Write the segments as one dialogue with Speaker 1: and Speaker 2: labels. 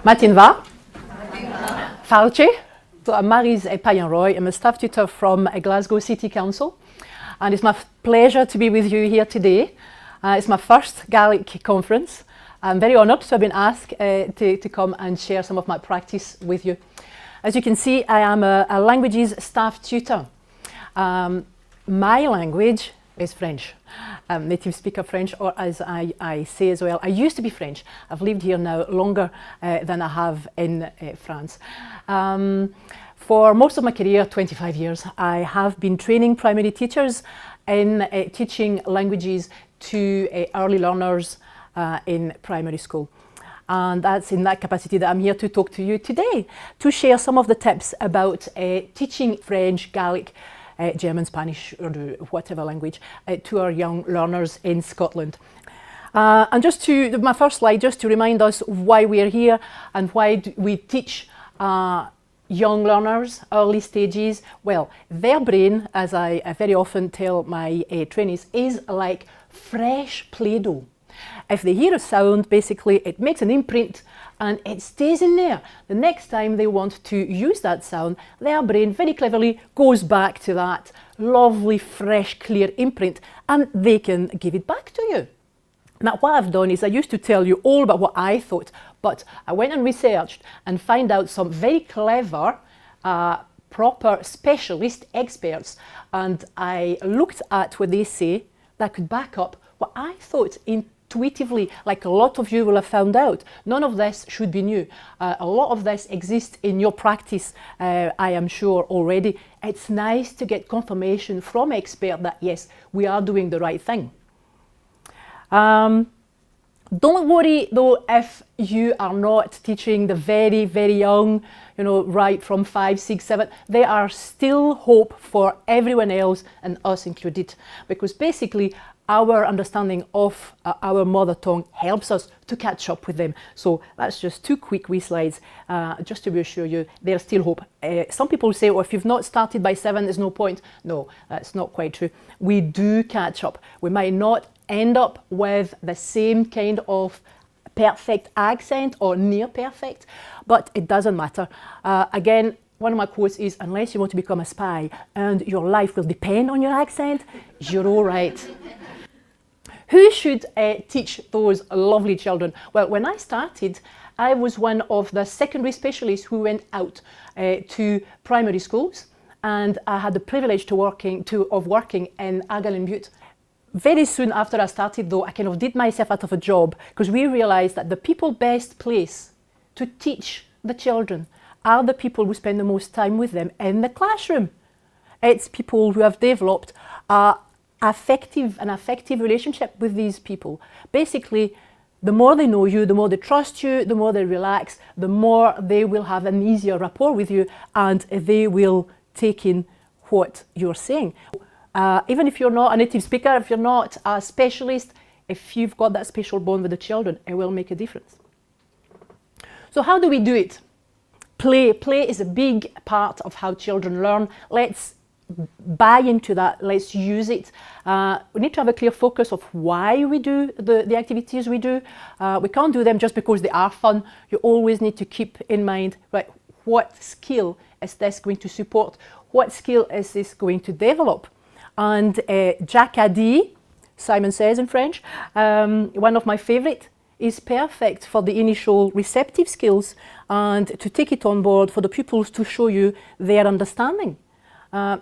Speaker 1: Matin va? Falche? So I'm Maryse Payen-Roy. I'm a staff tutor from Glasgow City Council, and it's my pleasure to be with you here today. It's my first Gaelic conference. I'm very honoured to have been asked to come and share some of my practice with you. As you can see, I am a languages staff tutor. My language is French. I'm native speaker French, or as I say as well, I used to be French. I've lived here now longer than I have in France. For most of my career, 25 years, I have been training primary teachers in teaching languages to early learners in primary school. And that's in that capacity that I'm here to talk to you today, to share some of the tips about teaching French, Gaelic, German, Spanish, or whatever language, to our young learners in Scotland. And just to, my first slide, just to remind us why we're here and why we teach young learners, early stages. Well, their brain, as I very often tell my trainees, is like fresh Play-Doh. If they hear a sound, basically it makes an imprint and it stays in there. The next time they want to use that sound, their brain very cleverly goes back to that lovely, fresh, clear imprint, and they can give it back to you. Now, what I've done is I used to tell you all about what I thought, but I went and researched and found out some very clever, proper specialist experts, and I looked at what they say that could back up what I thought intuitively, like a lot of you will have found out. None of this should be new. A lot of this exists in your practice, I am sure already. It's nice to get confirmation from experts that yes, we are doing the right thing. Don't worry though if you are not teaching the very, very young, you know, right from 5, 6, 7. There are still hope for everyone else and us included, because basically our understanding of our mother tongue helps us to catch up with them. So that's just two quick wee slides, just to reassure you, there's still hope. Some people say, well, if you've not started by 7, there's no point. No, that's not quite true. We do catch up. We might not end up with the same kind of perfect accent or near perfect, but it doesn't matter. Again, one of my quotes is, unless you want to become a spy and your life will depend on your accent, you're all right. Who should teach those lovely children? Well, when I started, I was one of the secondary specialists who went out to primary schools, and I had the privilege of working in Argyll and Bute. Very soon after I started, though, I kind of did myself out of a job, because we realised that the people best placed to teach the children are the people who spend the most time with them in the classroom. It's people who have developed an affective relationship with these people. Basically, the more they know you, the more they trust you, the more they relax, the more they will have an easier rapport with you, and they will take in what you're saying. Even if you're not a native speaker, if you're not a specialist, if you've got that special bond with the children, it will make a difference. So how do we do it? Play. Play is a big part of how children learn. Let's buy into that. Let's use it. We need to have a clear focus of why we do the activities we do. We can't do them just because they are fun. You always need to keep in mind, right, what skill is this going to support? What skill is this going to develop? And Jacadi, Simon says in French, one of my favorite, is perfect for the initial receptive skills and to take it on board for the pupils to show you their understanding.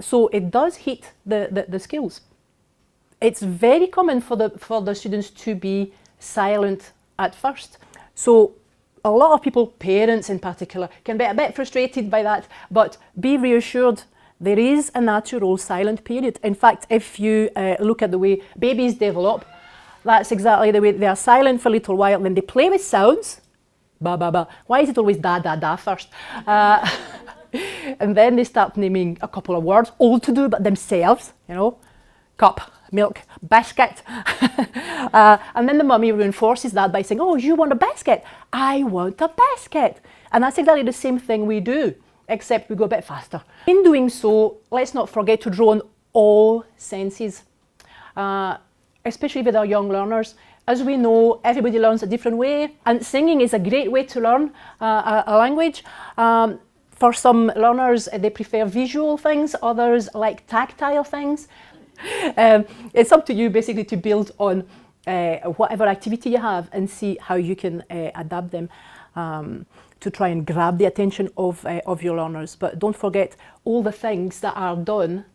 Speaker 1: So it does hit the skills. It's very common for the students to be silent at first. So a lot of people, parents in particular, can be a bit frustrated by that, but be reassured, there is a natural silent period. In fact, if you look at the way babies develop, that's exactly the way they are silent for a little while, then they play with sounds, ba ba ba. Why is it always da da da first? And then they start naming a couple of words, all to do but themselves, you know, cup, milk, biscuit. And then the mummy reinforces that by saying, oh, you want a biscuit? I want a biscuit. And that's exactly the same thing we do, except we go a bit faster. In doing so, let's not forget to draw on all senses, especially with our young learners. As we know, everybody learns a different way, and singing is a great way to learn a language. For some learners, they prefer visual things, others like tactile things. It's up to you basically to build on whatever activity you have and see how you can adapt them to try and grab the attention of your learners. But don't forget all the things that are done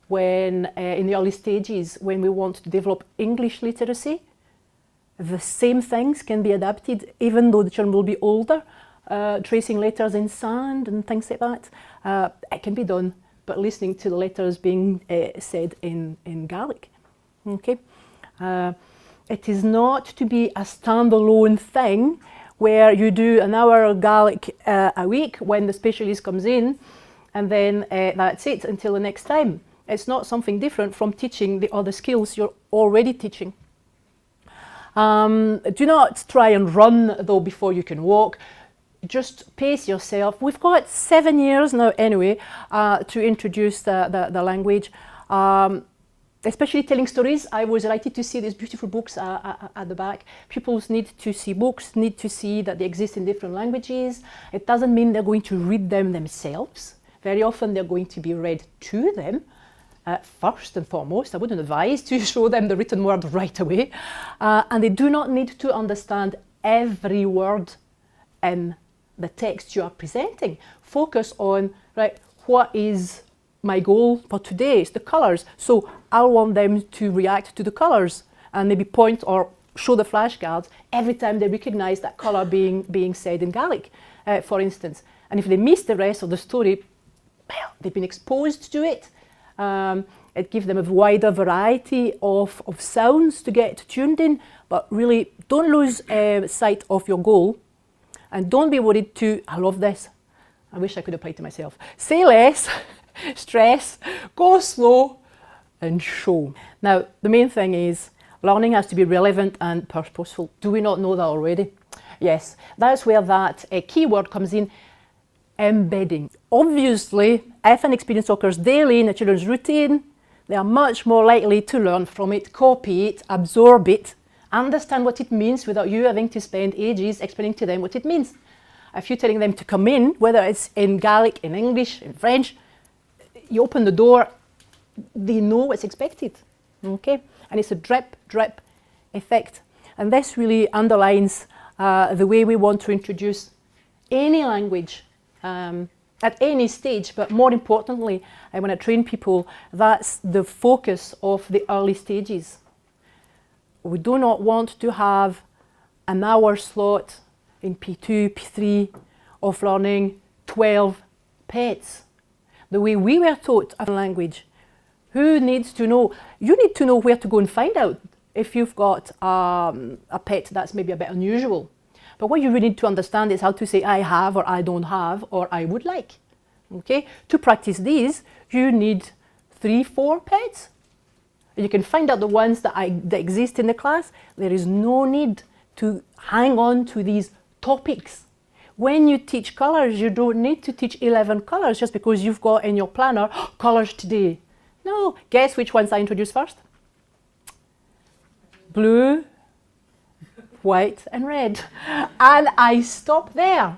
Speaker 1: when in the early stages when we want to develop English literacy. The same things can be adapted even though the children will be older, tracing letters in sand and things like that. It can be done, but listening to the letters being said in Gaelic. Okay, it is not to be a standalone thing where you do an hour Gaelic a week when the specialist comes in, and then that's it until the next time. It's not something different from teaching the other skills you're already teaching. Do not try and run though before you can walk. Just pace yourself. We've got 7 years now anyway to introduce the language, especially telling stories. I was delighted to see these beautiful books at the back. Pupils need to see books, need to see that they exist in different languages. It doesn't mean they're going to read them themselves. Very often they're going to be read to them. First and foremost, I wouldn't advise to show them the written word right away. And they do not need to understand every word in the text you are presenting. Focus on, right, what is my goal for today? It's the colours. So I want them to react to the colours and maybe point or show the flashcards every time they recognise that colour being said in Gaelic, for instance. And if they miss the rest of the story, well, they've been exposed to it. It gives them a wider variety of sounds to get tuned in, but really don't lose sight of your goal, and don't be worried to, I love this, I wish I could apply it to myself, say less, stress, go slow and show. Now the main thing is learning has to be relevant and purposeful. Do we not know that already? Yes, that's where that keyword comes in. Embedding. Obviously, if an experience occurs daily in a children's routine, they are much more likely to learn from it, copy it, absorb it, understand what it means without you having to spend ages explaining to them what it means. If you're telling them to come in, whether it's in Gaelic, in English, in French, you open the door, they know what's expected. Okay? And it's a drip, drip effect. And this really underlines the way we want to introduce any language at any stage, but more importantly, when I train people, that's the focus of the early stages. We do not want to have an hour slot in P2, P3 of learning 12 pets. The way we were taught a language, who needs to know? You need to know where to go and find out if you've got a pet that's maybe a bit unusual. But what you really need to understand is how to say I have or I don't have or I would like. Okay? To practice these, you need 3-4 pets. You can find out the ones that exist in the class. There is no need to hang on to these topics. When you teach colours, you don't need to teach 11 colours just because you've got in your planner colours today. No, guess which ones I introduced first? Blue, white and red. And I stop there.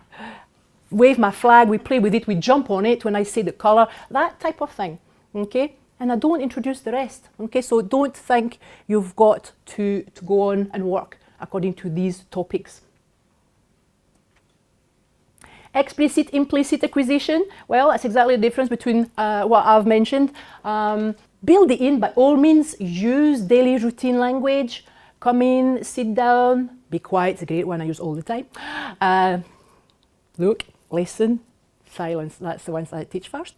Speaker 1: Wave my flag, we play with it, we jump on it when I say the colour, that type of thing. Okay? And I don't introduce the rest. Okay? So don't think you've got to go on and work according to these topics. Explicit, implicit acquisition. Well, that's exactly the difference between what I've mentioned. Build it in by all means. Use daily routine language. Come in, sit down, be quiet. It's a great one I use all the time. Look, listen, silence. That's the ones that I teach first.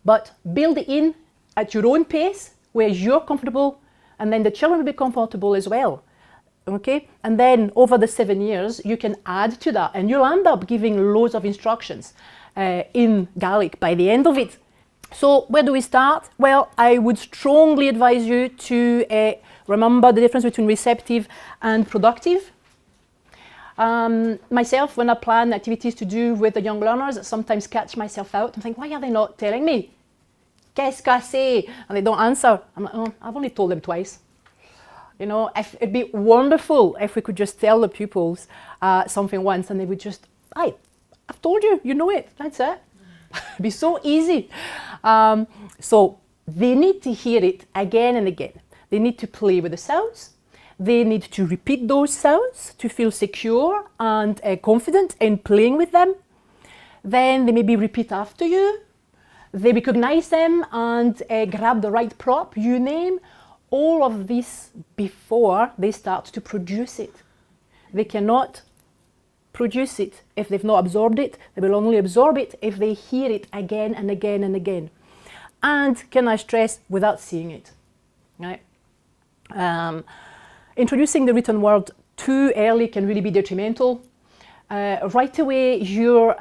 Speaker 1: But build it in at your own pace, where you're comfortable, and then the children will be comfortable as well. Okay? And then over the 7 years, you can add to that, and you'll end up giving loads of instructions in Gaelic by the end of it. So where do we start? Well, I would strongly advise you to remember the difference between receptive and productive. Myself, when I plan activities to do with the young learners, I sometimes catch myself out and think, why are they not telling me? Qu'est-ce que c'est? And they don't answer. I'm like, oh, I've only told them twice. You know, it'd be wonderful if we could just tell the pupils something once and they would just, I've told you, you know it, that's it. It'd be so easy. So they need to hear it again and again. They need to play with the sounds. They need to repeat those sounds to feel secure and confident in playing with them. Then they maybe repeat after you. They recognize them and grab the right prop you name. All of this before they start to produce it. They cannot produce it if they've not absorbed it. They will only absorb it if they hear it again and again and again. And can I stress, without seeing it, right? Introducing the written word too early can really be detrimental. Right away, your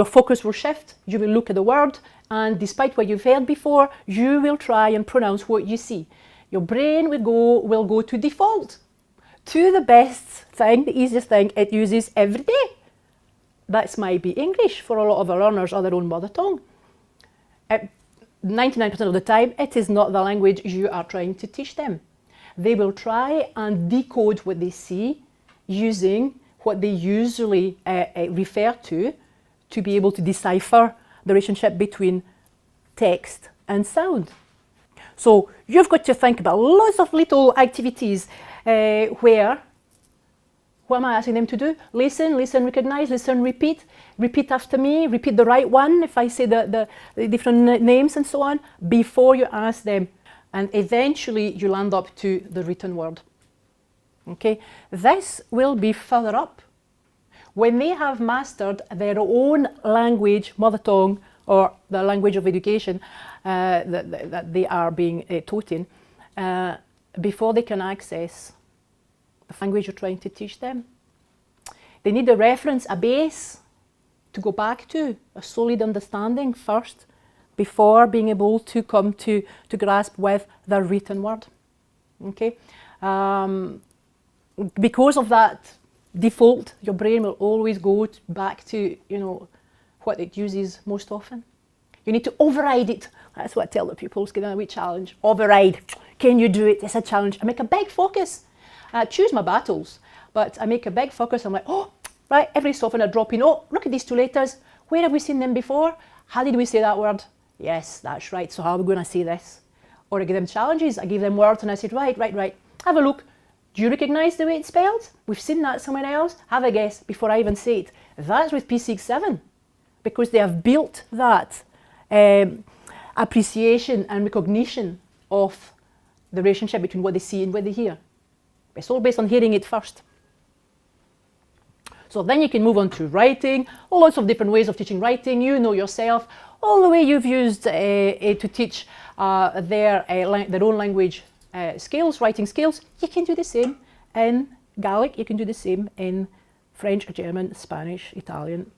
Speaker 1: focus will shift. You will look at the word, and despite what you've heard before, you will try and pronounce what you see. Your brain will go to default, to the best thing, the easiest thing it uses every day. That might be English for a lot of our learners or their own mother tongue. 99% of the time, it is not the language you are trying to teach them. They will try and decode what they see using what they usually refer to be able to decipher the relationship between text and sound. So you've got to think about lots of little activities where, what am I asking them to do? Listen, listen, recognize, listen, repeat. Repeat after me, repeat the right one if I say the different names and so on, before you ask them. And eventually you land up to the written word. Okay, this will be further up. When they have mastered their own language, mother tongue, or the language of education that they are being taught in, before they can access the language you're trying to teach them. They need a reference, a base to go back to, a solid understanding first, before being able to come to grasp with the written word. Okay? Because of that default, your brain will always go back to, you know, what it uses most often. You need to override it. That's what I tell the pupils, give them a wee challenge. Override. Can you do it? It's a challenge. I make a big focus. I choose my battles, but I make a big focus. I'm like, oh, right, every so often I drop in, oh, look at these two letters. Where have we seen them before? How did we say that word? Yes, that's right. So how are we going to say this? Or I give them challenges. I give them words and I said, right. Have a look. Do you recognise the way it's spelled? We've seen that somewhere else. Have a guess before I even say it. That's with P67, because they have built that appreciation and recognition of the relationship between what they see and what they hear. It's all based on hearing it first. So then you can move on to writing, lots of different ways of teaching writing. You know yourself, all the way you've used to teach their own language skills, writing skills. You can do the same in Gaelic, you can do the same in French, German, Spanish, Italian.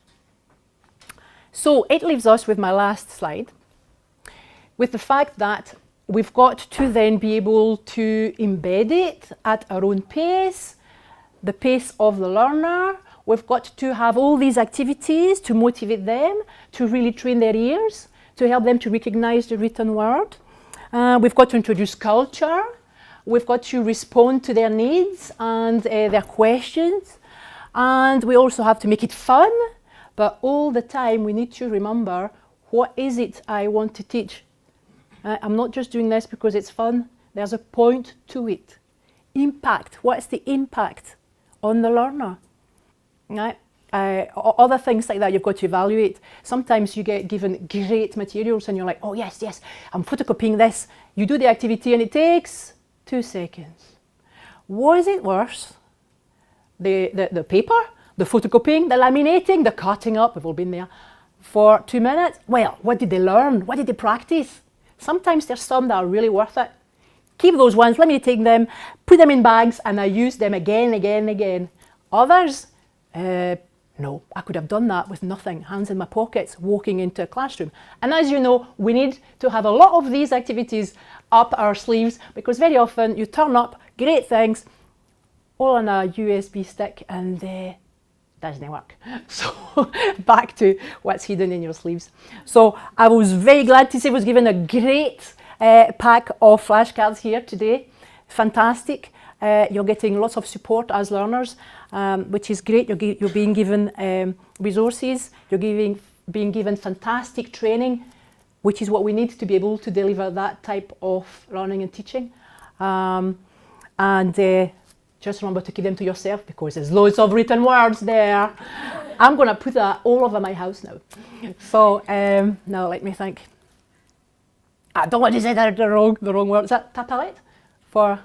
Speaker 1: So it leaves us with my last slide, with the fact that we've got to then be able to embed it at our own pace, the pace of the learner. We've got to have all these activities to motivate them, to really train their ears, to help them to recognize the written word. We've got to introduce culture. We've got to respond to their needs and their questions. And we also have to make it fun. But all the time we need to remember, what is it I want to teach? I'm not just doing this because it's fun. There's a point to it. Impact. What's the impact on the learner? Right? Other things like that you've got to evaluate. Sometimes you get given great materials and you're like, oh yes, I'm photocopying this. You do the activity and it takes 2 seconds. Was it worse? The paper, the photocopying, the laminating, the cutting up, we've all been there, for 2 minutes? Well, what did they learn? What did they practice? Sometimes there's some that are really worth it. Keep those ones, let me take them, put them in bags, and I use them again. Others, no, I could have done that with nothing, hands in my pockets, walking into a classroom. And as you know, we need to have a lot of these activities up our sleeves, because very often you turn up, great things, all on a USB stick, and doesn't work. So back to what's hidden in your sleeves. So I was very glad to say I was given a great pack of flashcards here today. fantastic. You're getting lots of support as learners, which is great. You're being given resources, you're being given fantastic training, which is what we need to be able to deliver that type of learning and teaching. Just remember to keep them to yourself, because there's loads of written words there. I'm going to put that all over my house now. So now let me think. I don't want to say that the wrong word. Is that ta palette for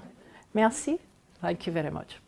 Speaker 1: merci? Thank you very much.